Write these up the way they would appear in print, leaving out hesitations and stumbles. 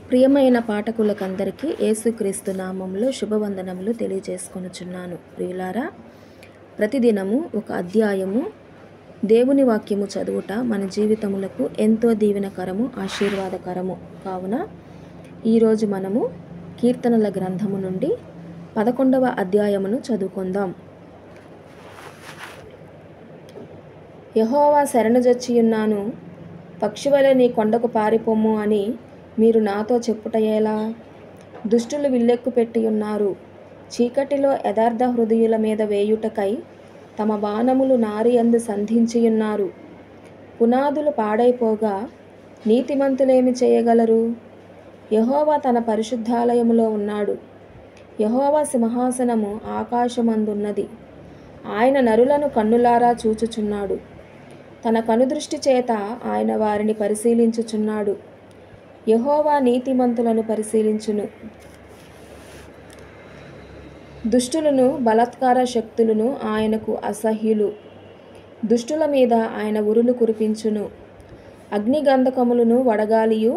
ప్రియమైన పాఠకులకందరికీ యేసుక్రీస్తు నామములో శుభవందనములు తెలియజేసుకొనుచున్నాను. ప్రియులారా, ప్రతిదినము ఒక అధ్యాయము దేవుని వాక్యము చదువుట మన జీవితములకు ఎంతో దీవెనకరము, ఆశీర్వాదకరము. కావున ఈరోజు మనము కీర్తనల గ్రంథము నుండి 11వ అధ్యాయమును చదువుకుందాం. యెహోవా శరణుజొచ్చియున్నాను, పక్షివలె నీ కొండకు పారిపొమ్ము అని మీరు నాతో చెప్పుట ఎలా? దుష్టులు విల్లెక్కు పెట్టియున్నారు, చీకటిలో యథార్థ హృదయుల మీద వేయుటకై తమ బాణములు నారియందు సంధించియున్నారు. పునాదులు పాడైపోగా నీతిమంతులేమి చేయగలరు? యెహోవా తన పరిశుద్ధాలయములో ఉన్నాడు. యెహోవా సింహాసనము ఆకాశమందున్నది. ఆయన నరులను కన్నులారా చూచుచున్నాడు. తన కనుదృష్టి చేత ఆయన వారిని పరిశీలించుచున్నాడు. యెహోవా నీతిమంతులను పరిశీలించును. దుష్టులను బలాత్కార శక్తులను ఆయనకు అసహ్యులు. దుష్టుల మీద ఆయన ఉరులు కురిపించును. అగ్నిగంధకములను వడగాలియు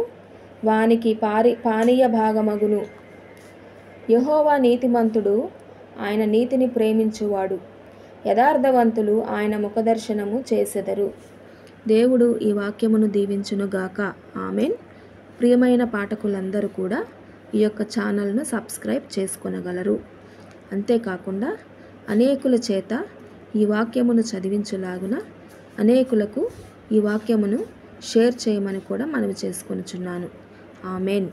వానికి పానీయ భాగమగును. యెహోవా నీతిమంతుడు, ఆయన నీతిని ప్రేమించువాడు. యథార్థవంతులు ఆయన ముఖదర్శనము చేసెదరు. దేవుడు ఈ వాక్యమును దీవించునుగాక. ఆమెన్. ప్రియమైన పాఠకులందరూ కూడా ఈ యొక్క ఛానల్ను సబ్స్క్రైబ్ చేసుకొనగలరు. అంతేకాకుండా అనేకుల చేత ఈ వాక్యమును చదివించులాగున అనేకులకు ఈ వాక్యమును షేర్ చేయమని కూడా మనవి చేసుకొనుచున్నాను. ఆమెన్.